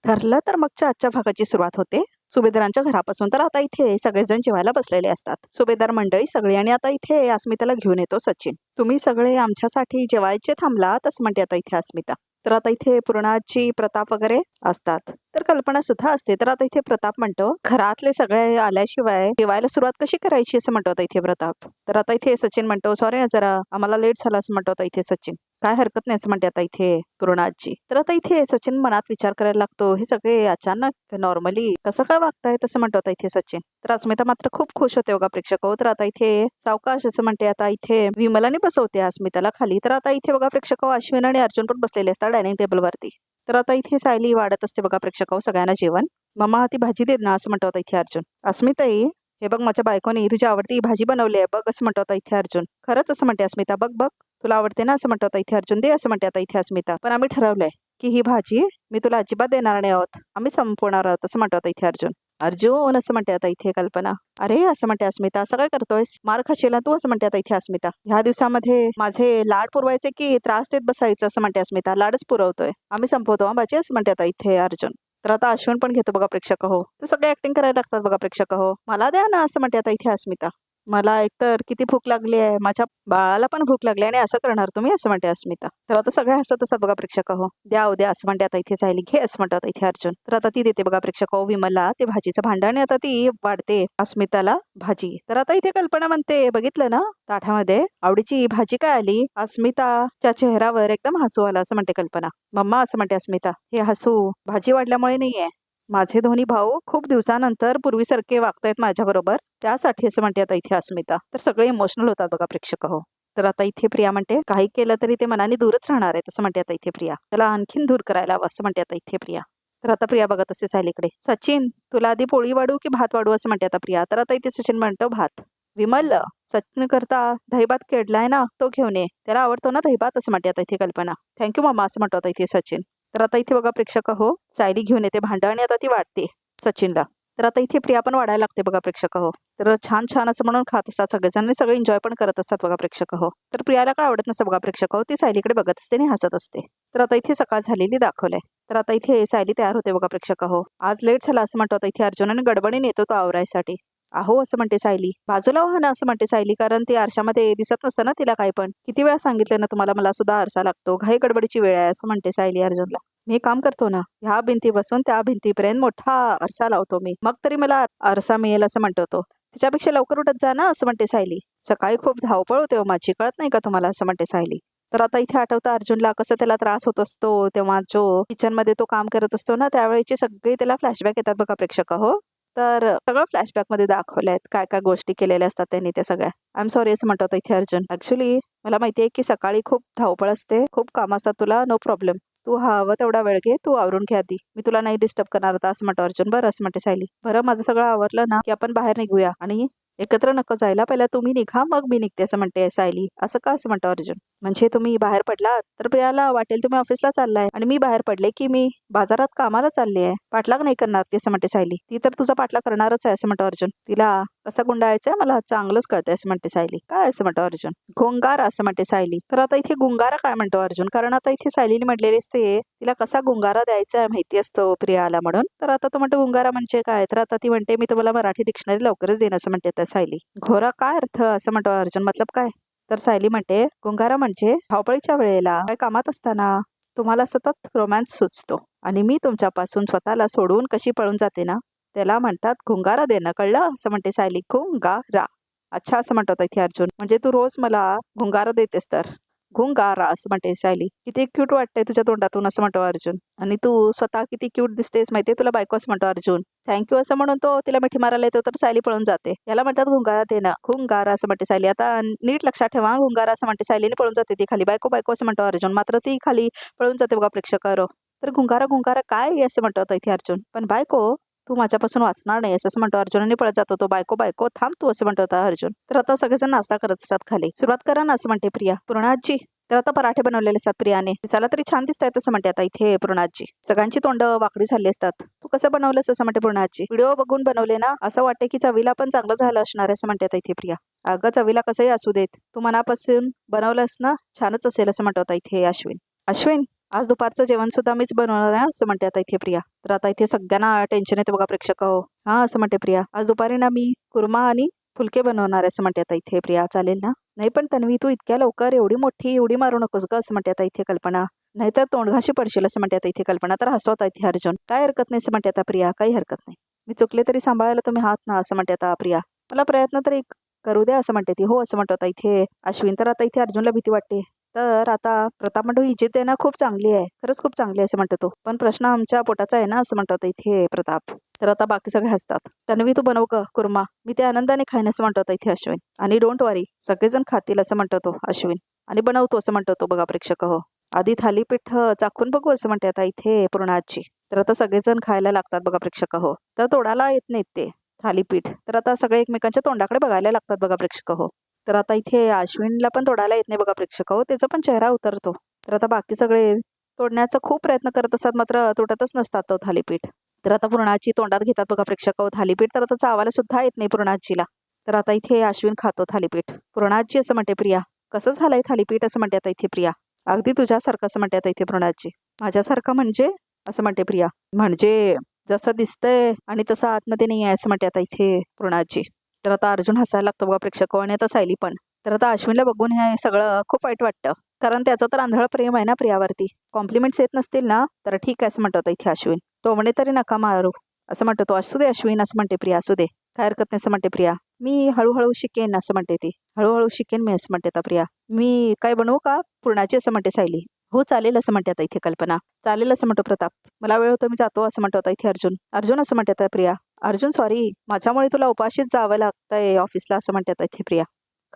ठरलं तर मगच्या आजच्या भागाची सुरुवात होते सुभेदारांच्या घरापासून. तर आता इथे सगळेजण जेवायला बसलेले असतात, सुभेदार मंडळी सगळी. आणि आता इथे अस्मिताला घेऊन येतो सचिन. तुम्ही सगळे आमच्यासाठी जेवायचे थांबलात असं म्हणते आता इथे अस्मिता. तर आता इथे पूर्णाची, प्रताप वगैरे असतात, तर कल्पना सुद्धा असते. तर आता इथे प्रताप म्हणतो घरातले सगळे आल्याशिवाय जेवायला सुरुवात कशी करायची असं म्हणतो आता इथे प्रताप. तर आता इथे सचिन म्हणतो सॉरी जरा आम्हाला लेट झाला असं म्हणतो आता इथे सचिन. काय हरकत नाही असं म्हणते आता इथे पूर्णाजी. तर आता इथे सचिन मनात विचार करायला लागतो हे सगळे अचानक नॉर्मली कसं काय वागतायत असं म्हणतो आता इथे सचिन. तर अस्मिता मात्र खूप खुश होते बघा प्रेक्षक हो. तर आता इथे सावकाश असं म्हणते आता इथे विमलाने बसवते अस्मिताला खाली. तर आता इथे बघा प्रेक्षक अश्विन आणि अर्जुन पण बसलेले असतात डायनिंग टेबल वरती. तर आता इथे सायली वाढत असते बघा प्रेक्षक सगळ्यांना जेवण. मम्मा ती भाजी दे ना असं म्हणतो आता इथे अर्जुन. अस्मिताई हे बघ माझ्या बायकोने तुझी आवडती भाजी बनवली आहे बघ असं म्हणतो आता इथे अर्जुन. खरंच असं म्हणते अस्मिता. बघ बघ तुला आवडते ना असं म्हणतो आता इथे अर्जुन. दे असं म्हणते आता इथे अस्मिता. पण आम्ही ठरवलंय की ही भाजी मी तुला अजिबात देणार नाही आहोत, आम्ही संपवणार आहोत असं म्हणतो आता इथे अर्जुन. अर्जुन असं म्हणते आता इथे कल्पना. अरे असं म्हणते अस्मिता असं काय करतोयस, मार खाशील तू असं म्हणते आता इथे अस्मिता. ह्या दिवसामध्ये माझे लाड पुरवायचे की त्रास देत बसायचं असं म्हणते अस्मिता. लाडच पुरवतोय, आम्ही संपवतो भाजी असं म्हणते आता इथे अर्जुन. तर आता अश्विन पण घेतो बघा प्रेक्षक हो. तर सगळे ऍक्टिंग करायला लागतात बघा प्रेक्षक हो. मला द्या ना असं म्हणते आता इथे अस्मिता. मला एकतर किती भूक लागली आहे, माझ्या बाळाला पण भूक लागली आणि असं करणार तुम्ही असं म्हणते अस्मिता. तर आता सगळे हसत असतात बघा प्रेक्षक हो. द्या उद्या असं म्हणते आता इथे सायली. घे असं म्हणतो आता इथे अर्जुन. तर आता ती देते बघा प्रेक्षक हो विमलला ते भाजीचं भांडं आणि आता ती वाढते अस्मिताला भाजी. तर आता इथे कल्पना म्हणते बघितलं ना ताटामध्ये आवडीची भाजी काय आली. अस्मिताच्या चेहऱ्यावर एकदम हसू आला असं म्हणते कल्पना. मम्मा असं म्हणते अस्मिता हे हसू भाजी वाढल्यामुळे नाहीये, माझे दोन्ही भाऊ खूप दिवसानंतर पूर्वीसारखे वागतायत माझ्या बरोबर त्यासाठी असं म्हणते आता इथे अस्मिता. तर सगळे इमोशनल होतात बघा प्रेक्षक हो. तर आता इथे प्रिया म्हणते काही केलं तरी ते मनाने दूरच राहणार आहे असं म्हणते आता इथे प्रिया. त्याला आणखीन दूर करायला हवं असं म्हणते आता इथे प्रिया. तर आता प्रिया बघत असते सायलीकडे. सचिन तुला आधी पोळी वाढू की भात वाढू असं म्हणते आता प्रिया. तर आता इथे सचिन म्हणतो भात. विमल सचिन करता दहीभात केडलाय ना तो घेऊन ये, त्याला आवडतो ना दहीभात असं म्हणते आता इथे कल्पना. थँक्यू मामा असं म्हणतो आता इथे सचिन. तर आता इथे बघा प्रेक्षक हो सायली घेऊन येते भांडं आणि आता ती वाढते सचिनला. तर आता इथे प्रिया पण वाढायला लागते बघा प्रेक्षक हो. तर छान छान असं म्हणून खात असतात सगळेजण आणि सगळे एन्जॉय पण करत असतात बघा प्रेक्षक हो. तर प्रियाला काय आवडत नसतं बघा प्रेक्षक हो, ती सायलीकडे बघत असते आणि हसत असते. तर आता इथे सकाळ झालेली दाखवलंय. तर आता इथे सायली तयार होते बघा प्रेक्षक हो. आज लेट झाला असं म्हणतो आता इथे अर्जुन गडबडीने येतो तो आवरायसाठी. अहो असं म्हणते सायली. बाजूला व्हा ना असं म्हणते सायली, कारण ती आरशामध्ये दिसत नसतं ना तिला काही पण. किती वेळा सांगितलं ना तुम्हाला मला सुद्धा आरसा लागतो, घाई गडबडीची वेळ आहे असं म्हणते सायली अर्जुनला. मी काम करतो ना ह्या भिंतीपासून त्या भिंतीपर्यंत मोठा आरसा लावतो मी, मग तरी मला आरसा मिळेल असं म्हणतो तो. त्याच्यापेक्षा लवकर उठत जा ना असं म्हणते सायली. सकाळी खूप धावपळ होते माझी, कळत नाही का तुम्हाला असं म्हणते सायली. तर आता इथे आठवतं अर्जुनला कसं त्याला त्रास होत असतो तेव्हा जो किचन मध्ये तो काम करत असतो ना त्यावेळेचे सगळे त्याला फ्लॅशबॅक येतात बघा प्रेक्षक हो. तर सगळं फ्लॅशबॅक मध्ये दाखवलं आहेत काय काय गोष्टी केलेल्या असतात त्यांनी त्या सगळ्या. आय एम सॉरी असं म्हणतो इथे अर्जुन. ऍक्च्युली मला माहितीये की सकाळी खूप धावपळ असते, खूप काम असतात तुला, नो प्रॉब्लेम. तू हवं तेवढा वेळ घे, तू आवरून घे आधी, मी तुला नाही डिस्टर्ब करणार होता असं म्हणतो अर्जुन. बरं असं म्हणते सायली. बरं माझं सगळं आवरलं ना की आपण बाहेर निघूया आणि एकत्र नको जायला, पहिला तुम्ही निघा मग मी निघते असं म्हणते सायली. असं का असं म्हणतो अर्जुन. म्हणजे तुम्ही बाहेर पडलात तर प्रियाला वाटेल तुम्ही ऑफिसला चाललाय आणि मी बाहेर पडले की मी बाजारात कामाला चालली आहे, पाठलाग नाही करणार ती असं म्हणते सायली. ती तर तुझा पाठलाग करणारच आहे असं म्हणतो अर्जुन. तिला कसा गुंडाळायचा मला चांगलंच कळतंय असं म्हणते सायली. काय असं म्हणतो अर्जुन. गुंगारा असं म्हणते सायली. तर आता इथे गुंगारा काय म्हणतो अर्जुन, कारण आता इथे सायलीने म्हटलेली असते तिला कसा गुंगारा द्यायचा माहिती असतो प्रियाला म्हणून. तर आता तो म्हणतो गुंगारा म्हणजे काय, तर आता ती म्हणते मी तुम्हाला मराठी डिक्शनरी लवकरच देईन असं म्हणते त्या सायली. घोरा काय अर्थ असं म्हणतो अर्जुन, मतलब काय. तर सायली म्हणते गुंगारा म्हणजे धावपळीच्या वेळेला काय कामात असताना तुम्हाला सतत रोमॅन्स सुचतो आणि मी तुमच्यापासून स्वतःला सोडून कशी पळून जाते ना त्याला म्हणतात गुंगारा देणं, कळलं असं म्हणते सायली. गुंगारा. अच्छा असं म्हणतो इथे अर्जुन, म्हणजे तू रोज मला गुंगारा देतेस तर. गुंगारा असं म्हणते सायली. किती क्यूट वाटतंय तुझ्या तोंडातून असं म्हणतो अर्जुन. आणि तू स्वतः किती क्यूट दिसतेस माहितीये तुला बायको असं म्हणतो अर्जुन. थँक्यू असं म्हणून तो तिला मिठी मारायला येतो तर सायली पळून जाते. याला म्हणतात गुंगारा देणं. गुंगारा असं म्हणते सायली. आता नीट लक्षात ठेवा गुंगारा असं म्हणते सायलीने पळून जाते ती खाली. बायको बायको असं म्हणतो अर्जुन, मात्र ती खाली पळून जाते बघा प्रेक्षकारो. तर गुंगारा गुंगारा काय असं म्हणतो आता इथे अर्जुन. पण बायको तू माझ्यापासून वाचणार नाही असं म्हणतो अर्जुन आणि पळत जातो तो. बायको बायको थांब तू असं म्हणतो होता अर्जुन. तर आता सगळेजण नाश्ता करत असतात खाली. सुरुवात करा ना असं म्हणते प्रिया. पूर्णाजी. तर आता पराठे बनवलेले असतात प्रियाने. दिसायला तरी छान दिसत आहेत असं म्हणते आता इथे पूर्णाजी. सगळ्यांची तोंड वाकडी झाली असतात. तू कसं बनवलंस असं म्हणते पूर्णाजी. व्हिडिओ बघून बनवले ना, असं वाटते की चवीला पण चांगलं झालं असणार असं म्हणते आता इथे प्रिया. अगं चवीला कसंही असू देत, तू मनापासून बनवलंस ना छानच असेल असं म्हणतो आता इथे अश्विन. अश्विन आज दुपारचं जेवण सुद्धा मीच बनवणार आहे असं म्हणते आता इथे प्रिया. तर आता इथे सगळ्यांना टेन्शन येते बघा प्रेक्षक हो. हा असं म्हणते प्रिया, आज दुपारी ना मी कुर्मा आणि फुलके बनवणार आहे असं म्हणते आता इथे प्रिया. चालेल ना? नाही पण तन्वी तू इतक्या लवकर एवढी मोठी एवढी मारू नकोस ग असं म्हणते आता इथे कल्पना. नाहीतर तोंडघाशी पडशील असं म्हणते आता इथे कल्पना. तर हसवत इथे अर्जुन. काय हरकत नाही असं म्हणते आता प्रिया, काही हरकत नाही. मी चुकले तरी सांभाळायला तुम्ही हात ना असं म्हणते आता प्रिया. मला प्रयत्न तरी करू द्या असं म्हणते ती. हो असं म्हणतो आता इथे अश्विन. तर आता इथे अर्जुनला भीती वाटते. तर आता प्रताप म्हणतो ही जिद्द आहे ना खूप चांगली आहे, खरंच खूप चांगली आहे असं म्हणतो तो. पण प्रश्न आमच्या पोटाचा आहे ना असं म्हणतो आता इथे प्रताप. तर आता बाकी सगळे हसतात. तन्वी तू बनव ग कुर्मा, मी ते आनंदाने खाईन असं म्हणतो आता इथे अश्विन. आणि डोंट वरी सगळेजण खातील असं म्हणतो तो अश्विन. आणि बनवतो असं म्हणतो तो बघा प्रेक्षक हो. आधी थालीपीठ चाखून बघू असं म्हणते आता इथे पूर्णाची. तर आता सगळेजण खायला लागतात बघा प्रेक्षक हो. तर तोडाला येत नाहीत ते थालीपीठ. तर आता सगळे एकमेकांच्या तोंडाकडे बघायला लागतात बघा प्रेक्षक हो. तर आता इथे अश्विनला पण तोडायला येत नाही बघा प्रेक्षक हो. त्याचा पण चेहरा उतरतो. तर आता बाकी सगळे तोडण्याचा खूप प्रयत्न करत असतात, मात्र तुटतच नसतात तो थालीपीठ. तर आता पूर्णाची तोंडात घेतात बघा प्रेक्षक हो थालीपीठ. तर आता चावायला सुद्धा येत नाही पूर्णाजीला. तर आता इथे अश्विन खातो थालीपीठ. पूर्णाजी असं म्हणते प्रिया, कसं झालंय थालीपीठ असं म्हणते आता इथे प्रिया. अगदी तुझ्यासारखं असं म्हणते आता इथे पूर्णाजी. माझ्यासारखं म्हणजे असं म्हणते प्रिया. म्हणजे जसं दिसतंय आणि तसं आतमध्ये नाही आहे असं म्हणते आता इथे पूर्णाजी. तर आता अर्जुन हसायला लागतो बघा प्रेक्षक आणि आता सायली पण. तर आता अश्विनला बघून हे सगळं खूप वाईट वाटतं, कारण त्याचं तर आंधळ प्रेम आहे ना प्रियावरती. कॉम्प्लिमेंट्स येत नसतील ना तर ठीक आहे असं म्हणतो आता इथे अश्विन. तो म्हणे तरी नका मारू असं म्हणतो तो. असू दे अश्विन असं म्हणते प्रिया, असू दे काय हरकत नाही असं म्हणते प्रिया. मी हळूहळू शिकेन असं म्हणते ती. हळूहळू शिकेन मी असं म्हणते आता प्रिया. मी काय बनवू का पूर्णाची असं म्हणते सायली. हो चालेल असं म्हणते आता इथे कल्पना. चालेल असं म्हणतो प्रताप. मला वेळ होतो मी जातो असं म्हणतो आता इथे अर्जुन. अर्जुन असं म्हणते आता प्रिया. अर्जुन सॉरी, माझ्यामुळे तुला उपाशीच जावं लागतंय ऑफिसला असं म्हणते आता इथे प्रिया.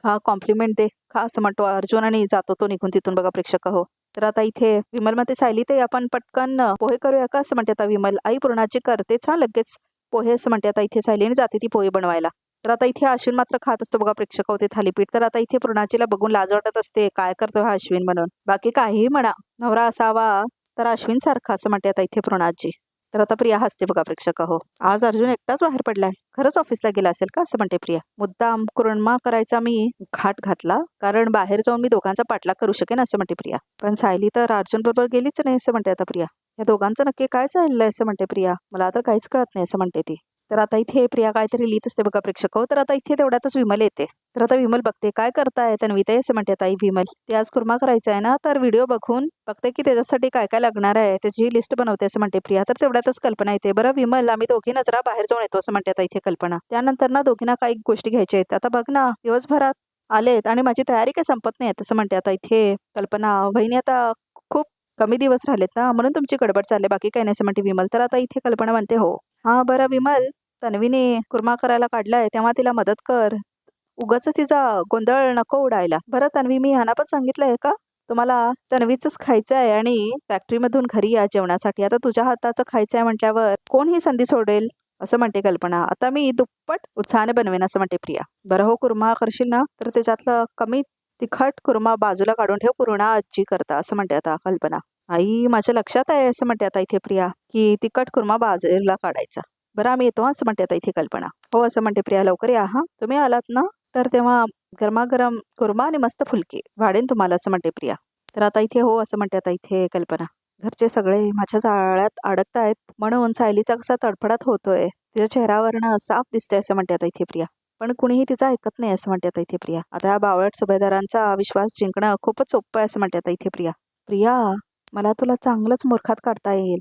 हा कॉम्प्लिमेंट दे खा असं म्हणतो अर्जुन आणि जातो तो निघून तिथून बघा प्रेक्षक हो. तर आता इथे विमल मध्ये सायली ते आपण पटकन पोहे करूया का असं म्हणते आता विमल. आई पूर्णाची करतेच हा लगेच पोहे असं म्हणते आता इथे सायली आणि जाते ती पोहे बनवायला. तर आता इथे अश्विन मात्र खात असतो बघा प्रेक्षक होते थालीपीठ. तर आता इथे पूर्णाचीला बघून लाज वाटत असते, काय करतो हा अश्विन म्हणून. बाकी काहीही म्हणा, नवरा असावा तर अश्विन सारखा असं म्हणते आता इथे पूर्णाची. तर आता प्रिया हसते बघा प्रेक्षक हो. आज अर्जुन एकटाच बाहेर पडलाय, खरंच ऑफिसला गेला असेल का असं म्हणते प्रिया. मुद्दाम कुर्मा करायचा मी घाट घातला, कारण बाहेर जाऊन मी दोघांचा पाठलाग करू शकेन असं म्हणते प्रिया. पण सायली तर अर्जुन बरोबर गेलीच नाही असं म्हणते आता प्रिया. या दोघांचं नक्की काय चाललंय असं म्हणते प्रिया. मला तर काहीच कळत नाही असं म्हणते ती. तर आता इथे प्रिया काहीतरी लिहित असते बघा प्रेक्षक हो. तर आता इथे तेवढ्यातच विमल येते. तर आता विमल बघते काय करताय तन्वी ताई असं म्हणते ताई विमल. ते आज कुर्मा करायचा आहे ना, तर व्हिडिओ बघून बघते की त्याच्यासाठी काय काय लागणार आहे त्याची लिस्ट बनवते असं म्हणते प्रिया. तर तेवढ्यातच कल्पना येते. बरं विमल, आम्ही दोघी जरा बाहेर जाऊन येतो असं म्हणते आता इथे कल्पना. त्यानंतर ना दोघींना काही गोष्टी घ्यायच्या आहेत. आता बघ ना दिवसभरात आलेत आणि माझी तयारी काही संपत नाही असं म्हणते आता इथे कल्पना. वहिनी आता खूप कमी दिवस राहिलेत ना, म्हणून तुमची गडबड चालली, बाकी काही नाही असं म्हणते विमल. तर आता इथे कल्पना म्हणते हो. हा बरं विमल, तन्वीने कुर्मा करायला काढलाय तेव्हा तिला मदत कर, उगाच तिचा गोंधळ नको उडायला. बरं तन्वी, मी ह्यांना पण सांगितलंय का तुम्हाला तन्वीचंच खायचं आहे आणि फॅक्टरीमधून घरी या जेवणासाठी. आता तुझ्या हाताचं खायचं आहे म्हटल्यावर कोण ही संधी सोडेल असं म्हणते कल्पना. आता मी दुप्पट उत्साहाने बनवेन असं म्हणते प्रिया. बरं हो, कुर्मा करशील ना तर त्याच्यातलं कमी तिखट कुर्मा बाजूला काढून ठेव, पूर्ण आजी करता असं म्हणते आता कल्पना. आई माझ्या लक्षात आहे असं म्हणते आता इथे प्रिया की तिखट कुर्मा बाजूला काढायचा. बरं आम्ही येतो असं म्हणते आता इथे कल्पना. हो असं म्हणते प्रिया, लवकर या हा, तुम्ही आलात ना तर तेव्हा गरमागरम कुर्मा आणि मस्त फुलके वाढेन तुम्हाला असं म्हणते प्रिया. तर आता इथे हो असं म्हणते आता इथे कल्पना. घरचे सगळे माझ्या जाळ्यात अडकतायत म्हणून सायलीचा कसा तडफडाट होतोय, तिच्या चेहऱ्यावरनं साफ दिसतंय असं म्हणते आता इथे प्रिया. पण कुणीही तिचा ऐकत नाही असं म्हणते आता इथे प्रिया. आता या बावळट सुभेदारांचा विश्वास जिंकणं खूपच सोपं आहे असं म्हणते आता इथे प्रिया. प्रिया, मला तुला चांगलंच मूर्खात काढता येईल.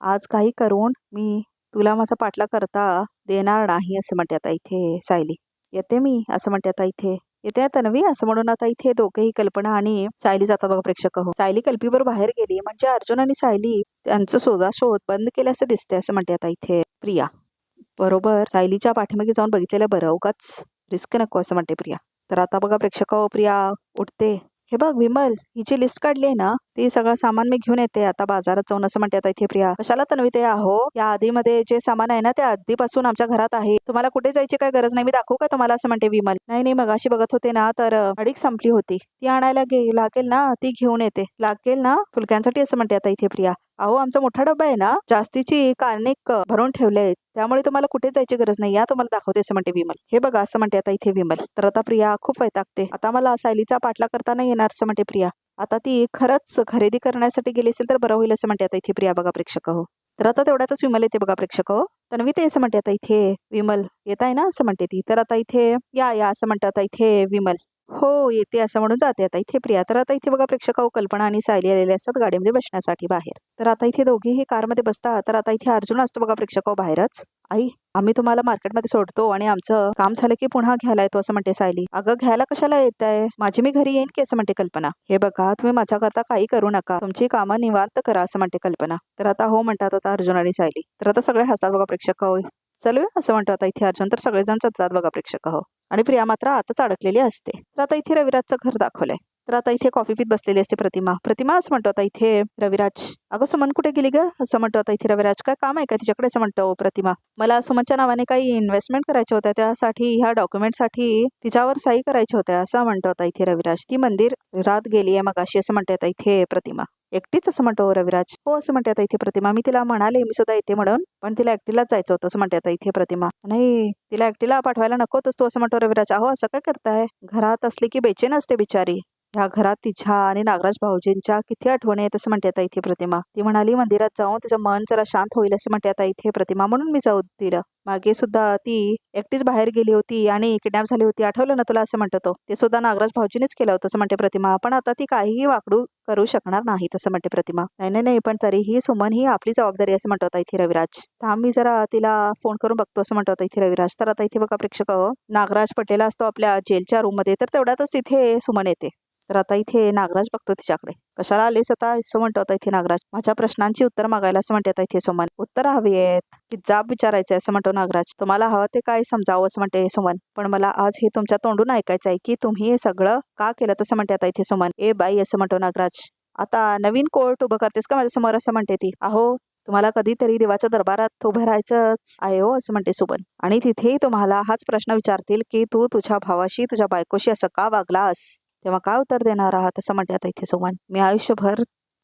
आज काही करून मी तुला माझा पाठला करता देणार नाही असं म्हणते आता इथे सायली. येते मी असं म्हणते आता इथे. येते तन्वी असं म्हणून आता इथे दोघेही कल्पना आणि सायली जाता बघा प्रेक्षक हो. सायली कल्पीवर बाहेर गेली म्हणजे अर्जुन आणि सायली त्यांचं शोध बंद केलं असं दिसतंय असं म्हणते आता इथे प्रिया. बरोबर सायलीच्या पाठीमागे जाऊन बघितलेलं बरं, उगाच रिस्क नको असं म्हणते प्रिया. तर आता बघा प्रेक्षक हो, प्रिया उठते. हे बघ विमल, ही जी लिस्ट काढली आहे ना ती सगळं सामान मी घेऊन येते आता बाजारात जाऊन असं म्हणते आता इथे प्रिया. कशाला तन्वी ते आहो, या आधीमध्ये जे सामान आहे ना ते आधीपासून आमच्या घरात आहे, तुम्हाला कुठे जायची काय गरज नाही, मी दाखवू का तुम्हाला असं म्हणते विमल. नाही नाही, मगाशी बघत होते ना तर अडीक संपली होती, ती आणायला लागेल ना, ती घेऊन येते. लागेल ना फुलक्यांसाठी असं म्हणते आता इथे प्रिया. अहो आमचा मोठा डब्बा आहे ना, जास्तीची कानिक भरून ठेवले आहेत, त्यामुळे तुम्हाला कुठे जायची गरज नाही, या तुम्हाला दाखवते असं म्हणते विमल. हे बघा असं म्हणते आता इथे विमल. तर आता प्रिया खूप वैतागते. आता मला सायलीचा पाठला करता नाही येणार असं म्हणते प्रिया. आता ती खरंच खरेदी करण्यासाठी गेली असेल तर बरं होईल असं म्हणते आता इथे प्रिया बघा प्रेक्षक हो. तर आता तेवढ्यातच विमल येते बघा प्रेक्षक हो. तन्वी ते असं म्हणते आता इथे विमल येत आहे ना असं म्हणते ती. तर आता इथे या या असं म्हणते आता इथे विमल. हो येते असं म्हणून जाते आता इथे प्रिया. तर आता इथे बघा प्रेक्षक हो कल्पना आणि सायली आलेले असतात गाडीमध्ये बसण्यासाठी बाहेर. तर आता इथे दोघेही कारमध्ये बसतात. तर आता इथे अर्जुन असतो बघा प्रेक्षक हो बाहेरच. आई आम्ही तुम्हाला मार्केटमध्ये सोडतो आणि आमचं काम झालं की पुन्हा घ्यायला येतो असं म्हणते सायली. अगं घ्यायला कशाला येत आहे, माझी मी घरी येईन की असं म्हणते कल्पना. हे बघा तुम्ही माझ्याकरता काही करू नका, तुमची कामं निवांत करा असं म्हणते कल्पना. तर आता हो म्हणतात आता अर्जुन आणि सायली. तर आता सगळे हसतात बघा प्रेक्षक हो. चलूया असं म्हणतो आता इथे अर्जुन. तर सगळेजण चलतात बघा प्रेक्षक हो. आणि प्रिया मात्र आताच अडकलेली असते. तर आता इथे रविराजचं घर दाखवलंय. तर आता इथे कॉफी पीत बसलेली असते प्रतिमा. प्रतिमा असं म्हणतो आता इथे रविराज. अगं सुमन कुठे गेली ग असं म्हणतो आता इथे रविराज. काय काम आहे का तिच्याकडे असं म्हणतो प्रतिमा. मला सुमनच्या नावाने काही इन्व्हेस्टमेंट करायच्या होत्या, त्यासाठी ह्या डॉक्युमेंटसाठी तिच्यावर सही करायच्या होत्या असं म्हणतो आता इथे रविराज. ती मंदिरात गेली आहे मगाशी असं म्हणते आता इथे प्रतिमा. एकटीच असं म्हणतो रविराज. हो असं म्हणते आता इथे प्रतिमा. मी तिला म्हणाले मी सुद्धा येते म्हणून, पण तिला एकटीलाच जायचं होतं असं म्हणते आता इथे प्रतिमा. नाही तिला एकटीला पाठवायला नको तू असं म्हणतो रविराज. अहो असं काय करताय, घरात असली की बेचैन असते बिचारी. ह्या घरात तिच्या आणि नागराज भाऊजींच्या किती आठवणी आहेत असं म्हणते आता इथे प्रतिमा. ती म्हणाली मंदिरात जाऊन तिचं मन जरा शांत होईल असं म्हणते आता इथे प्रतिमा, म्हणून मी जाऊ दिलं. मागे सुद्धा ती एकटीच बाहेर गेली होती आणि किडनॅप झाली होती, आठवलं ना तुला असं म्हणतो तो. ते सुद्धा नागराज भाऊजीनेच केलं होतं असं म्हणते प्रतिमा. पण आता ती काहीही वाकडू करू शकणार नाही तसं म्हणते प्रतिमा. नाही नाही नाही पण तरीही सुमन ही आपली जबाबदारी असं म्हणतो आता इथे रविराज. थांब मी जरा तिला फोन करून बघतो असं म्हणतो आता इथे रविराज. तर आता इथे बघा प्रेक्षक नागराज पटेल असतो आपल्या जेलच्या रूम मध्ये. तर तेवढ्यातच इथे सुमन येते. तर आता इथे नागराज बघतो तिच्याकडे. कशाला आलीस आता असं म्हणतो आता इथे नागराज. माझ्या प्रश्नांची उत्तर मागायला असं म्हणते आता इथे सुमन. उत्तर हवी आहेत की जाब विचारायचं असं म्हणतो नागराज. तुम्हाला हवं ते काय समजावं असं म्हणते सुमन. पण मला आज हे तुमच्या तोंडून ऐकायचं आहे की तुम्ही हे सगळं का केलं तसं म्हणते आता इथे सुमन. ए बाई असं म्हणतो नागराज. आता नवीन कोर्ट उभं करतेस का माझ्यासमोर असं म्हणते ती. अहो तुम्हाला कधीतरी देवाच्या दरबारात उभं राहायचंच आहे हो असं म्हणते सुमन. आणि तिथेही तुम्हाला हाच प्रश्न विचारतील की तू तुझ्या भावाशी तुझ्या बायकोशी असं का वागलास, तेव्हा काय उत्तर देणार आहात असं म्हणते आता इथे सुमन. मी आयुष्यभर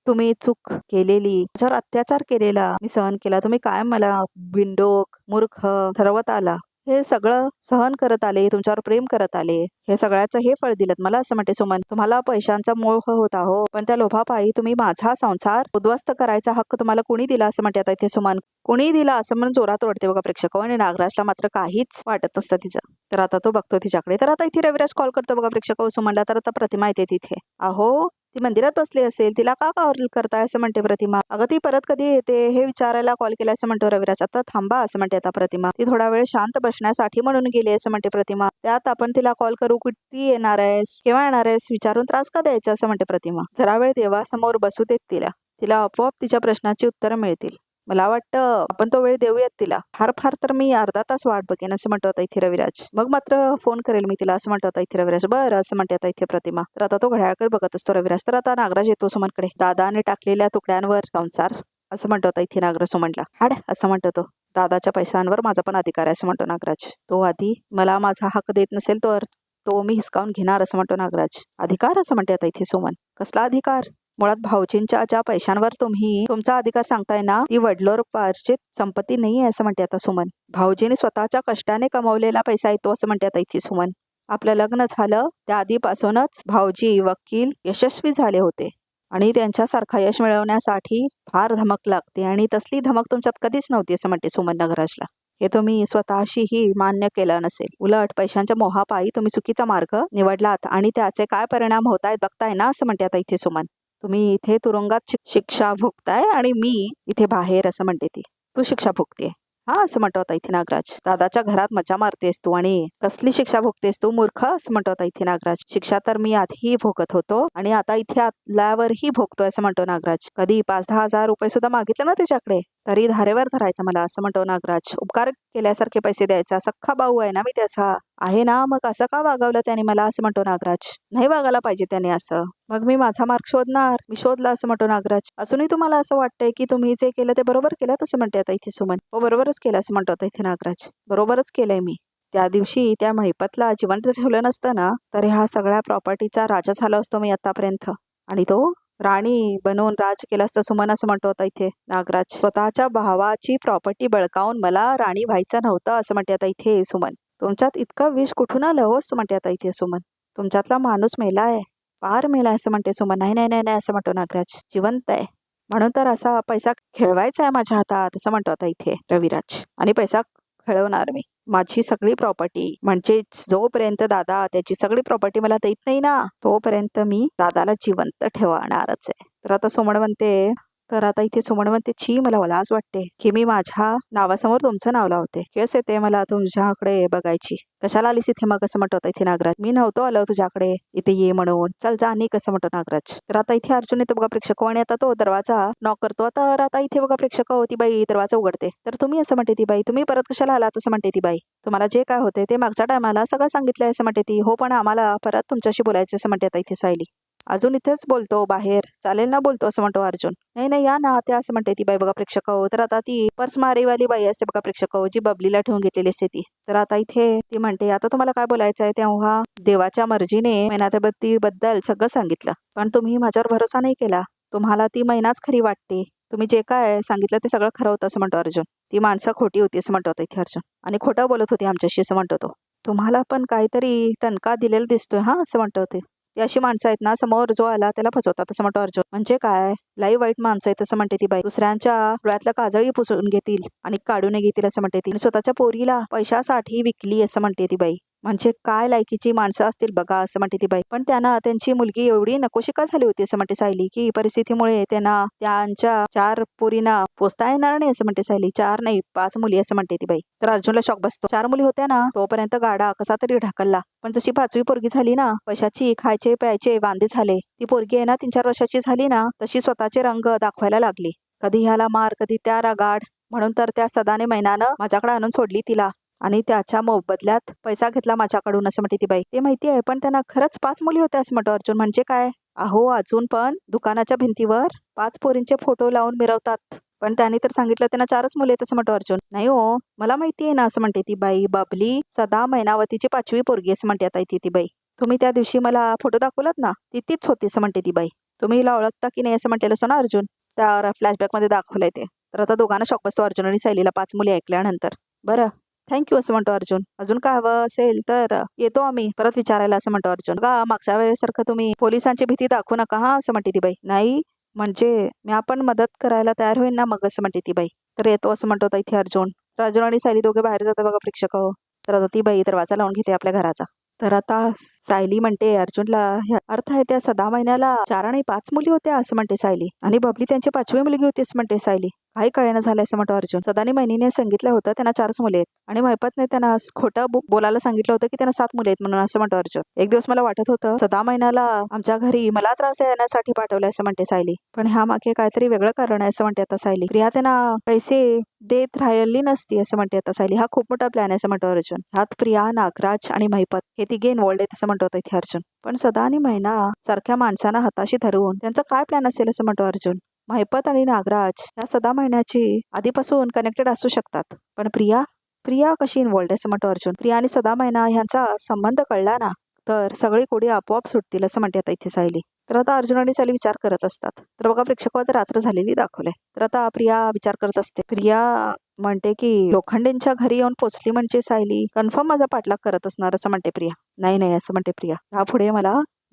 तुम्ही चूक केलेली, माझ्यावर अत्याचार केलेला मी सहन केला. तुम्ही काय मला बिनडोक मूर्ख ठरवत आला, हे सगळं सहन करत आले, तुमच्यावर प्रेम करत आले, हे सगळ्याचं हे फळ दिलं मला असं म्हणते सुमन. तुम्हाला पैशांचा मोह होता हो, पण त्या लोभापायी तुम्ही माझा संसार उद्ध्वस्त करायचा हक्क तुम्हाला कोणी दिला असं म्हणते आता इथे सुमन. कोणी दिला असं म्हणून जोरात ओढते बघा प्रेक्षक. आणि नागराजला मात्र काहीच वाटत नसतं तिचं. तर आता तो बघतो तिच्याकडे. तर आता इथे रविराज कॉल करतो बघा प्रेक्षक सुमनला. तर आता प्रतिमा येते तिथे. अहो ती मंदिरात बसली असेल, तिला का कॉल करताय असं म्हणते प्रतिमा. अगं ती परत कधी येते हे विचारायला कॉल केला असं म्हणतो रविराज. आता थांबा असं म्हणते आता प्रतिमा. ती थोडा वेळ शांत बसण्यासाठी म्हणून गेली असं म्हणते प्रतिमा. त्यात आपण तिला कॉल करू, किती येणार आहेस, केव्हा येणार आहेस विचारून त्रास का द्यायचा असं म्हणते प्रतिमा. जरा वेळ देवासमोर बसू देत तिला. तिला आपोआप तिच्या प्रश्नाची उत्तरं मिळतील. मला वाटतं आपण तो वेळ देऊयात तिला. फार फार तर मी अर्धा तास वाट बघेन असं म्हणतो आता इथे रविराज. मग मात्र फोन करेल मी तिला असं म्हणतो आता इथे रविराज. बरं असं म्हणते आता इथे प्रतिमा. तर आता तो घड्याळाकडे बघत असतो रविराज. तर आता नागराज येतो सुमनकडे. दादाने टाकलेल्या तुकड्यांवर संसार असं म्हणतो आता इथे नागराज सुमनला. हाड असं म्हणतो तो. दादाच्या पैशांवर माझा पण अधिकार आहे असं म्हणतो नागराज. तो आधी मला माझा हक्क देत नसेल तर तो मी हिसकावून घेणार असं म्हणतो नागराज. अधिकार असं म्हणते आता इथे सुमन. कसला अधिकार, मुळात भाऊजींच्या ज्या पैशांवर तुम्ही तुमचा अधिकार सांगताय ना, ती वडिलोपार्जित संपत्ती नाही आहे असं म्हणते आता सुमन. भाऊजीने स्वतःच्या कष्टाने कमवलेला पैसा येतो असं म्हणते आता इथे सुमन. आपलं लग्न झालं त्या आधीपासूनच भाऊजी वकील यशस्वी झाले होते आणि त्यांच्यासारखा यश मिळवण्यासाठी फार धमक लागते आणि तसली धमक तुमच्यात कधीच नव्हती असं म्हणते सुमन नागराजला. हे तुम्ही स्वतःशीही मान्य केलं नसेल. उलट पैशांच्या मोहापायी तुम्ही चुकीचा मार्ग निवडलात आणि त्याचे काय परिणाम होत आहेत बघताय ना असं म्हणते आता इथे सुमन. तुम्ही इथे तुरुंगात शिक्षा भोगताय आणि मी इथे बाहेर असं म्हणते ती. तू शिक्षा भोगते हा असं म्हणतो आता इथे नागराज. दादाच्या घरात मजा मारतेस तू आणि कसली शिक्षा भोगतेस तू मूर्ख असं म्हणतो आता इथे नागराज. शिक्षा तर मी आधी भोगत होतो आणि आता इथे आल्यावरही भोगतोय असं म्हणतो नागराज. कधी 5-10 हजार रुपये सुद्धा मागितले ना त्याच्याकडे तरी धारेवर धरायचं मला असं म्हणतो नागराज. उपकार केल्यासारखे पैसे द्यायचा, सख्खा भाऊ आहे ना मी त्याचा. आहे ना, मग असं का वागवलं त्याने मला असं म्हणतो नागराज. नाही वागायला पाहिजे त्याने असं. मग मी माझा मार्ग शोधणार, मी शोधला असं म्हणतो नागराज. असूनही तुम्हाला असं वाटतंय की तुम्ही जे केलं ते बरोबर केलं असं म्हणते आता इथे सुमन. हो बरोबरच केलं असं म्हणतो आता इथे नागराज. बरोबरच केलंय मी. त्या दिवशी त्या महिपतला जिवंत ठेवलं नसतं ना तर ह्या सगळ्या प्रॉपर्टीचा राजा झाला असतो मी आतापर्यंत आणि तो राणी बनवून राज केलं असतं सुमन असं म्हणतो आता इथे नागराज. स्वतःच्या भावाची प्रॉपर्टी बळकावून मला राणी व्हायचं नव्हतं असं म्हणते आता इथे सुमन. तुमच्यात इतकं विष कुठून आलं हो असं म्हणते आता इथे सुमन. तुमच्यातला माणूस मेला आहे पार मेला असं म्हणते सुमन. नाही नाही नाही नाही असं म्हणतो नागराज. जिवंत आहे म्हणून तर असा पैसा खेळवायचा आहे माझ्या हातात असं म्हणतो आता इथे रविराज. आणि पैसा खेळवणार मी. माझी सगळी प्रॉपर्टी म्हणजे जोपर्यंत दादा त्याची सगळी प्रॉपर्टी मला देत नाही ना तोपर्यंत मी दादाला जिवंत ठेवणारच आहे. तर आता सुमन म्हणते सुमन म्हणते छी मला लाज वाटते की मी माझ्या नावासमोर तुमचं नाव लावते. केस येते मला तुझ्याकडे बघायची. कशाला आलीस इथे मग असं म्हणतो इथे नागराज. मी नव्हतो आलो तुझ्याकडे इथे ये म्हणून. चल जा आणि कसं म्हणतो नागराज. तर आता इथे अर्जुन येतो बघा प्रेक्षक आणि आता तो दरवाजा नॉक करतो. तर आता इथे बघा प्रेक्षक ती बाई दरवाजा उघडते. तर तुम्ही असं म्हणते ती बाई. तुम्ही परत कशाला आलात असं म्हणते ती बाई. तुम्हाला जे काय होते ते मागच्या टायमाला सगळं सांगितलंय असं म्हणते ती. हो पण आम्हाला परत तुमच्याशी बोलायचं असं म्हणते आता इथे सायली. अजून इथेच बोलतो बाहेर चालेल ना बोलतो असं म्हणतो अर्जुन. नाही नाही या ना त्या असं म्हणते ती बाई बघा प्रेक्षक. तर आता ती पर्स मारेवाली बाई असते बघा प्रेक्षक जी बबलीला ठेवून घेतलेली असते ती. तर आता इथे ती म्हणते आता तुम्हाला काय बोलायचं आहे. तेव्हा देवाच्या मर्जीने मेणाबत्ती बद्दल सगळं सांगितलं पण तुम्ही माझ्यावर भरोसा नाही केला. तुम्हाला ती मैनाच खरी वाटते. तुम्ही जे काय सांगितलं ते सगळं खरं होतं असं म्हणतो अर्जुन. ती माणसं खोटी होती असं म्हणतो इथे अर्जुन. आणि खोटं बोलत होती आमच्याशी असं म्हणतो तो. तुम्हाला पण काहीतरी तणका दिलेला दिसतोय हा असं म्हणतो ते. ती अशी माणसं आहेत ना समोर जो आला त्याला फसवतात असं म्हणतो अर्जुन. म्हणजे काय लई वाईट माणसं आहेत असं म्हणते ती बाई. दुसऱ्यांच्या डोळ्यातलं काजळी पुसून घेतील आणि काढून घेतील असं म्हणते ती. आणि स्वतःच्या पोरीला पैशासाठी विकली असं म्हणते ती बाई. म्हणजे काय लायकीची माणसं असतील बघा असं म्हणते ती बाई. पण त्यांना त्यांची मुलगी एवढी नकोशी का झाली होती असं म्हणते सायली की परिस्थितीमुळे त्यांना त्यांच्या 4 पोरींना पोसता येणार नाही असं म्हणते सायली. 4 नाही 5 मुली असं म्हणते ती बाई. तर अर्जुनला शॉक बसतो. 4 मुली होत्या ना तोपर्यंत गाडा कसा तरी ढकलला पण जशी 5वी पोरगी झाली ना पैशाची खायचे प्यायचे वांदे झाले. ती पोरगी आहे ना 3-4 वर्षाची झाली ना तशी स्वतःचे रंग दाखवायला लागली. कधी ह्याला मार कधी त्या रागाड. म्हणून तर त्या सदाने मैनानं माझ्याकडे आणून सोडली तिला आणि त्याच्या मोबदल्यात पैसा घेतला माझ्याकडून असं म्हणते ती बाई. ते माहिती आहे पण त्यांना खरंच 5 मुली होत्या असं म्हणतो अर्जुन. म्हणजे काय अहो अजून पण दुकानाच्या भिंतीवर 5 पोरींचे फोटो लावून मिरवतात. पण त्यांनी तर सांगितलं त्यांना 4च मुले आहेत असं म्हणतो अर्जुन. नाही हो मला माहिती आहे ना असं म्हणते ती बाई. बबली सदा मैनावतीची 5वी पोरगी असं म्हणते आता इथे ती बाई. तुम्ही त्या दिवशी मला फोटो दाखवलात ना ती तीच होती असं म्हणते ती बाई. तुम्ही हिला ओळखता की नाही असं म्हटलेलं असं ना अर्जुन. त्या फ्लॅशबॅक मध्ये दाखवलंय ते. तर आता दोघांना शॉक बसतो अर्जुन आणि सायलीला 5 मुली ऐकल्यानंतर. बरं थँक्यू असं म्हणतो अर्जुन. अजून काय हवं असेल तर येतो आम्ही परत विचारायला असं म्हणतो अर्जुन. बघा मागच्या वेळेसारखं तुम्ही पोलिसांची भीती दाखवू नका हा असं म्हणते ती बाई. नाही म्हणजे मी आपण मदत करायला तयार होईल ना मग असं म्हणते ती बाई. तर येतो असं म्हणतो इथे अर्जुन. तर अर्जुन आणि सायली दोघे बाहेर जातात बघा प्रेक्षक. तर आता ती बाई दरवाजा लावून घेते आपल्या घराचा. तर आता सायली म्हणते अर्जुनला अर्थ आहे त्या सदा महिन्याला 4 आणि 5 मुली होत्या असं म्हणते सायली. आणि बबली त्यांची 5वी मुलगी होती असं म्हणते सायली. काही कळेना झालं असं म्हणतो अर्जुन. सदानी महिनीने सांगितलं होतं त्यांना 4च मुले आहेत आणि महिपतने त्यांना खोटं बोलायला सांगितलं होतं की त्यांना 7 मुले आहेत म्हणून असं म्हणतो अर्जुन. एक दिवस मला वाटत होतं सदा महिन्याला आमच्या घरी मला त्रास येण्यासाठी पाठवलं असं म्हणते सायली. पण ह्या मागे काहीतरी वेगळं कारण आहे असं म्हणते आता सायली. प्रिया त्यांना पैसे देत राहिली नसती असं म्हणते आता सायली. हा खूप मोठा प्लॅन आहे असं म्हणतो अर्जुन. ह्यात प्रिया नागराज आणि महिपत हे तिघे इन्वॉल्ड आहेत असं म्हणतो इथे अर्जुन. पण सदा आणि महिना सारख्या माणसांना हाताशी धरून त्यांचा काय प्लॅन असेल असं म्हणतो अर्जुन. महिपत आणि नागराज या सदा महिन्याची आधीपासून कनेक्टेड असू शकतात पण प्रिया कशी इन्वॉल्ड आहे असं म्हणतो अर्जुन. प्रिया आणि सदा महिना ह्यांचा संबंध कळला ना तर सगळी कोडी आपोआप सुटतील असं म्हणते आता इथे सायली. तर आता अर्जुन आणि सायली विचार करत असतात. तर बघा प्रेक्षकावर रात्र झालेली दाखवले. तर आता प्रिया विचार करत असते. प्रिया म्हणते की लोखंडेंच्या घरी येऊन पोचली म्हणजे सायली कन्फर्म माझा पाठलाग करत असणार असं म्हणते प्रिया. नाही नाही असं म्हणते प्रिया. यापुढे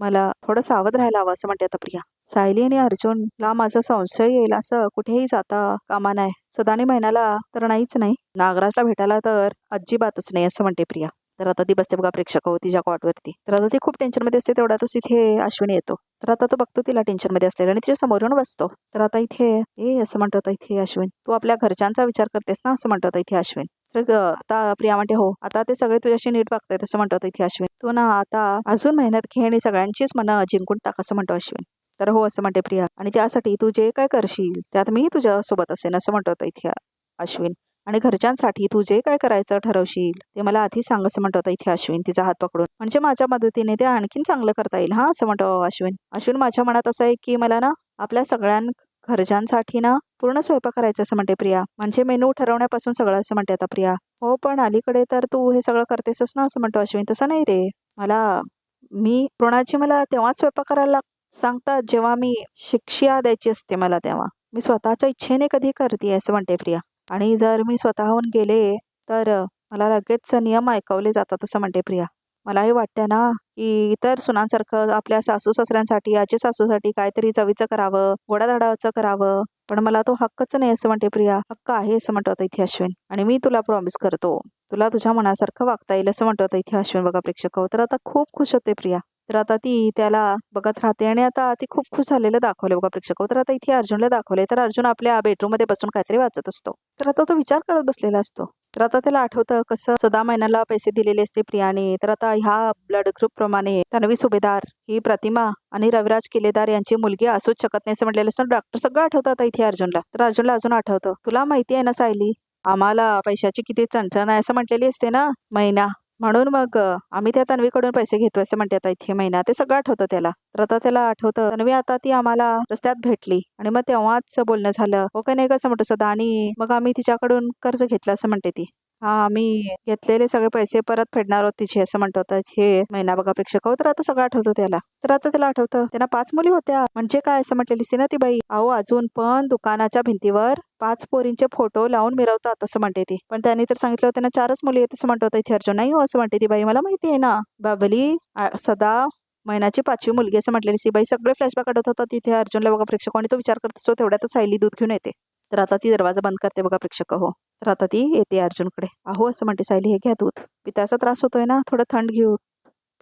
मला थोडं सावध राहायला हवं असं म्हणते आता प्रिया. सायली आणि अर्जुनला माझा संशय येईल असं कुठेही जाता कामा नाही. सदानी महिन्याला तर नाहीच नाही. नागराजला भेटायला तर अजिबातच नाही असं म्हणते प्रिया. तर आता ती बसते बघा प्रेक्षक तिच्या कॉटवरती. तर आता ती खूप टेन्शन मध्ये असते. तेवढ्यातच इथे अश्विनी येतो. तर आता तो बघतो तिला टेन्शन मध्ये असलेला आणि तिच्या समोर येऊन बसतो. तर आता इथे असं म्हणतो आता इथे अश्विन तू आपल्या घरच्यांचा विचार करतेस ना असं म्हणतो आता इथे अश्विन. तर आता प्रिया म्हणते हो आता ते सगळे तुझ्याशी नीट बघतायत असं म्हणतो इथे अश्विन. तू ना आता अजून मेहनत घे आणि सगळ्यांचीच मनं जिंकून टाक असं म्हणतो अश्विन. तर हो असं म्हणते प्रिया. आणि त्यासाठी तू जे काय करशील त्यात मी तुझ्या सोबत असेन असं म्हणतो इथे अश्विन. आणि घरच्यांसाठी तू जे काय करायचं ठरवशील ते मला आधी सांग असं म्हणतो इथे अश्विन तिचा हात पकडून. म्हणजे माझ्या मदतीने ते आणखीन चांगलं करता येईल हा असं म्हणतो अश्विन. अश्विन माझ्या मनात असं आहे की मला ना आपल्या सगळ्या घरच्यांसाठी ना पूर्ण स्वयंपाक करायचं असं म्हणते प्रिया. म्हणजे मेनू ठरवण्यापासून सगळं असं म्हणते आता प्रिया. हो पण अलीकडे तर तू हे सगळं करतेसच ना असं म्हणतो अश्विन. तसं नाही रे मला तेव्हाच स्वयंपाक करायला सांगतात जेव्हा मी शिक्षा द्यायची असते मला तेव्हा. मी स्वतःच्या इच्छेने कधी करते असं म्हणते प्रिया. आणि जर मी स्वतःहून गेले तर मला लगेच नियम ऐकवले जातात असं म्हणते प्रिया. मलाही वाटतं ना की इतर सुनांसारखं आपल्या सासू सासऱ्यांसाठी आजी सासूसाठी काहीतरी चवीचं करावं, गोडाधोडाचं करावं. पण मला तो हक्कच नाही असं म्हणते प्रिया. हक्क आहे असं म्हणतो आता इथे अश्विन. आणि मी तुला प्रॉमिस करतो तुला तुझ्या मनासारखं वागता येईल असं म्हणतो आता इथे अश्विन बघा प्रेक्षक हो. तर आता खूप खुश होते प्रिया. तर आता ती त्याला बघत राहते आणि आता ती खूप खुश झालेलं दाखवले बघा प्रेक्षक हो. तर आता इथे अर्जुनला दाखवले तर अर्जुन आपल्या बेडरूम मध्ये बसून काहीतरी वाचत असतो. तर आता तो विचार करत बसलेला असतो. तर आता त्याला आठवतं कसं सदा महिन्याला पैसे दिलेले असते प्रियाने. तर आता ह्या ब्लड ग्रुप प्रमाणे तन्वी सुभेदार ही प्रतिमा आणि रविराज किल्लेदार यांची मुलगी असूच शकत नाही असं म्हटलेलं असतं. डॉक्टर सगळं आठवतं आता इथे अर्जुनला. तर अर्जुनला अजून आठवतं तुला माहिती आहे ना सायली आम्हाला पैशाची किती चणचण आहे असं म्हटलेली असते ना मैना. म्हणून मग आम्ही त्या तन्वीकडून पैसे घेतो असं म्हणते आता इथे मैना. ते सगळं आठवतं त्याला. तर आता त्याला आठवतं तन्वी आता ती आम्हाला रस्त्यात भेटली आणि मग तेव्हाच बोलणं झालं हो का नाही कसं म्हणतो सदा. आणि मग आम्ही तिच्याकडून कर्ज घेतलं असं म्हणते ती. हा आम्ही घेतलेले सगळे पैसे परत फेडणार आहोत तिचे असं म्हणतो आता हे महिना बघा प्रेक्षक हो. तर आता सगळं आठवतं त्याला. तर आता त्याला आठवतं त्यांना 5 मुली होत्या म्हणजे काय असं म्हटलेली सी ना ती बाई. अहो अजून पण दुकानाच्या भिंतीवर 5 पोरींचे फोटो लावून मिरवतात असं म्हणते ती. पण त्यांनी तर सांगितलं होतं ना 4च मुली आहेत असं म्हणतो होता इथे अर्जुन. नाही हो असं म्हणते ती बाई मला माहिती आहे ना बाबली सदा महिन्याची 5वी मुलगी असं म्हटलेली सी बाई. सगळे फ्लॅशबॅक आठवत होता तिथे अर्जुनला बघा प्रेक्षक आणि तो विचार करत असतो तेवढ्यात सायली दूध घेऊन येते. तर आता ती दरवाजा बंद करते बघा प्रेक्षक हो. तर आता ती येते अर्जुनकडे. अहो असं म्हणते सायली हे घ्या दूध. पित्याचा त्रास होतोय ना थोडं थंड घेऊ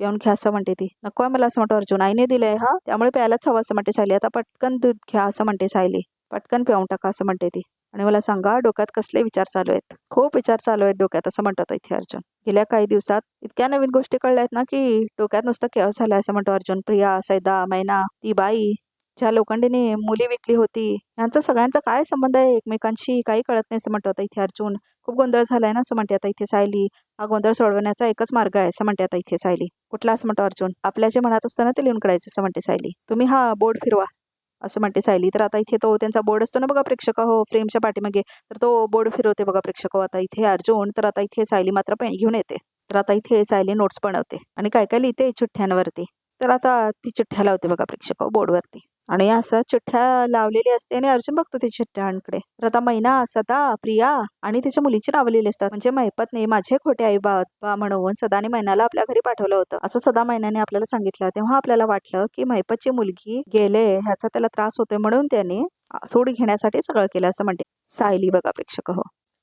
पिऊन घ्या असं म्हणते ती. नको आहे मला असं म्हणतो अर्जुन. आईने दिलंय हा त्यामुळे प्यायलाच हवं असं म्हणते सायली. आता पटकन दूध घ्या असं म्हणते सायली. पटकन पिऊन टाका असं म्हणते ती. आणि मला सांगा डोक्यात कसले विचार चालू आहेत. खूप विचार चालू आहेत डोक्यात असं म्हणतात इथे अर्जुन. गेल्या काही दिवसात इतक्या नवीन गोष्टी कळल्या आहेत ना की डोक्यात नुसतं केअस झालाय असं म्हणतो अर्जुन. प्रिया सैदा मैना ती बाई ज्या लोखंडीने मुली विकली होती यांचा सगळ्यांचा काय संबंध आहे एकमेकांशी काही कळत नाही असं म्हणतो आता इथे अर्जुन. खूप गोंधळ झालाय ना असं म्हणते आता इथे सायली. हा गोंधळ सोडवण्याचा एकच मार्ग आहे असं म्हणते आता इथे सायली. कुठला असं म्हणतो अर्जुन. आपल्या जे मनात असतं ना ते लिहून काढायचं असं म्हणते सायली. तुम्ही हा बोर्ड फिरवा असं म्हणते सायली. तर आता इथे तो त्यांचा बोर्ड असतो ना बघा प्रेक्षक हो फ्रेमच्या पाठीमागे. तर तो बोर्ड फिरवते बघा प्रेक्षक हो आता इथे अर्जुन. तर आता इथे सायली मात्र पेन घेऊन येते. तर आता इथे सायली नोट्स बनवते आणि काय काय लिहिते चिठ्ठ्यांवरती. तर आता ती चिठ्ठ्या लावते बघा प्रेक्षक हो बोर्डवरती. आणि असं चिठ्ठ्या लावलेली असते आणि अर्जुन बघतो ती चिठ्ठ्यांकडे. तर आता मैना सदा प्रिया आणि त्याच्या मुलीची नावं लिहिली असतात. म्हणजे मैपतने माझे खोटे आई बाबा म्हणून सदाने मैनाला आपल्या घरी पाठवलं होतं असं सदा मैनाने आपल्याला सांगितलं. तेव्हा आपल्याला वाटलं की मैपतची मुलगी गेले ह्याचा त्याला त्रास होतोय म्हणून त्याने सूड घेण्यासाठी सगळं केलं असं म्हणते सायली बघा प्रेक्षक हो.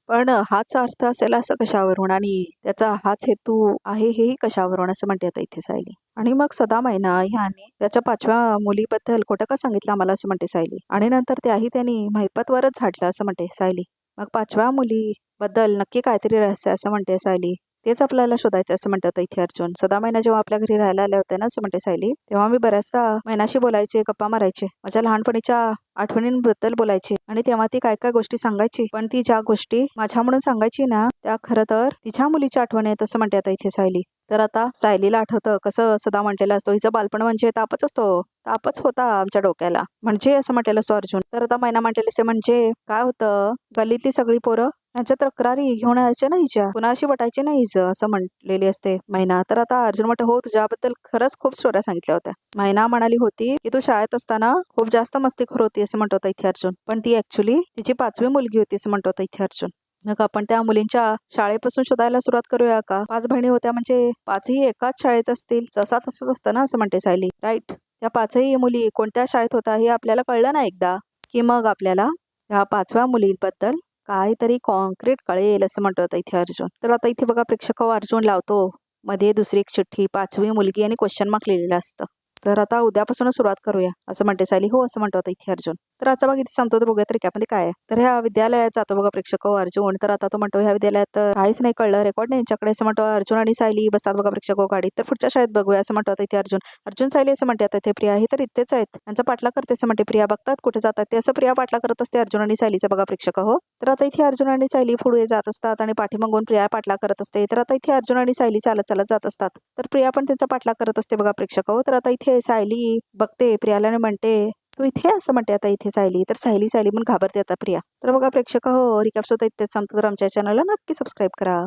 पण हाच अर्थ असेल असं कशावरून आणि त्याचा हाच हेतू आहे हेही कशावरून असं म्हणते आता इथे सायली. आणि मग सदा मैना ह्याने त्याच्या 5व्या मुलीबद्दल खोटं का सांगितलं आम्हाला असं म्हणते सायली. आणि नंतर त्याही त्यांनी महिपतवरच झाडलं असं म्हणते सायली. मग 5व्या मुलीबद्दल नक्की काहीतरी रहस्य असं म्हणते सायली. तेच आपल्याला शोधायचं असं म्हणतात इथे अर्जुन. सदा मैना जेव्हा आपल्या घरी राहायला आले होते ना असं म्हणते सायली तेव्हा मी बऱ्याचदा मैनाशी बोलायचे गप्पा मारायचे माझ्या लहानपणीच्या आठवणींबद्दल बोलायची. आणि तेव्हा ती काय काय गोष्टी सांगायची. पण ती ज्या गोष्टी माझ्या म्हणून सांगायची ना त्या खरं तर तिच्या मुलीच्या आठवणी आहेत असं म्हणते आता इथे सायली. तर आता सायलीला आठवतं कसं सदा म्हटलेलं असतो हिचं बालपण म्हणजे तापच असतो. तापच होता आमच्या डोक्याला म्हणजे असं म्हटलेलं असतो अर्जुन. तर आता मैना म्हटलेलं असते म्हणजे काय होतं गल्लीतली सगळी पोरं यांच्या तक्रारी घेऊन यायचे ना हिच्या कुणाशी वाटायचे ना हिचं असं म्हटलेली असते मैना. तर आता अर्जुन म्हणतो हो तुझ्याबद्दल खरंच खूप स्टोऱ्या सांगितल्या होत्या. मैना म्हणाली होती की तू शाळेत असताना खूप जास्त मस्तीखोर होती असं म्हणतो होता इथे अर्जुन. पण ती ऍक्च्युली तिची 5वी मुलगी होती असं म्हणतो होता इथे अर्जुन. मग आपण त्या मुलींच्या शाळेपासून शोधायला सुरुवात करूया का. 5 बहिणी होत्या म्हणजे 5ही एकाच शाळेत असतील जसा तसंच असतं ना असं म्हणते सायली. राईट. त्या 5ही मुली कोणत्या शाळेत होत्या हे आपल्याला कळलं ना एकदा की मग आपल्याला ह्या 5व्या मुलीबद्दल काहीतरी कॉन्क्रीट कळेल असं म्हणतो आता इथे अर्जुन. तर आता इथे बघा प्रेक्षक अर्जुन लावतो मध्ये दुसरी एक चिठ्ठी 5वी मुलगी आणि क्वेश्चन मार्क लिहिलेलं असतं. तर आता उद्यापासूनच सुरुवात करूया असं म्हणते सायली. हो असं म्हणतो आता इथे अर्जुन. तर आता बघा इथे सांगतो तर बघूया तरी त्यामध्ये काय आहे. तर ह्या विद्यालयात जातो बघा प्रेक्षक अर्जुन. तर आता तो म्हणतो ह्या विद्यालयात काहीच नाही कळलं रेकॉर्ड नाही यांच्याकडे असं म्हणतो अर्जुन. आणि सायली बसतात बघा प्रेक्षक गाडीत. तर पुढच्या शाळेत बघूया असं म्हणतो आता इथे अर्जुन. अर्जुन सायली असं म्हणते आता इथे प्रिया हे तर इथेच आहेत त्यांचा पाठला करते असं म्हणते प्रिया. बघतात कुठे जातात ते असं प्रिया पाठला करत असते अर्जुन आणि सायलीचा बघा प्रेक्षक हो. तर आता इथे अर्जुन आणि सायली पुढे जात असतात आणि पाठीमागून प्रिया पाठला करत असते. तर आता इथे अर्जुन आणि सायली चालत चालत जात असतात. तर प्रिया पण त्यांचा पाठला करत असते बघा प्रेक्षक हो. तर आता इथे सायली बघते प्रियाला आणि म्हणते तू इथे असं म्हणते आता इथे सायली. तर सायली सायली पण घाबरते आता प्रिया. तर बघा प्रेक्षक हो रिकॅप्स होता इथेच संपतो. तर आमच्या चॅनलला नक्की सबस्क्राईब करा.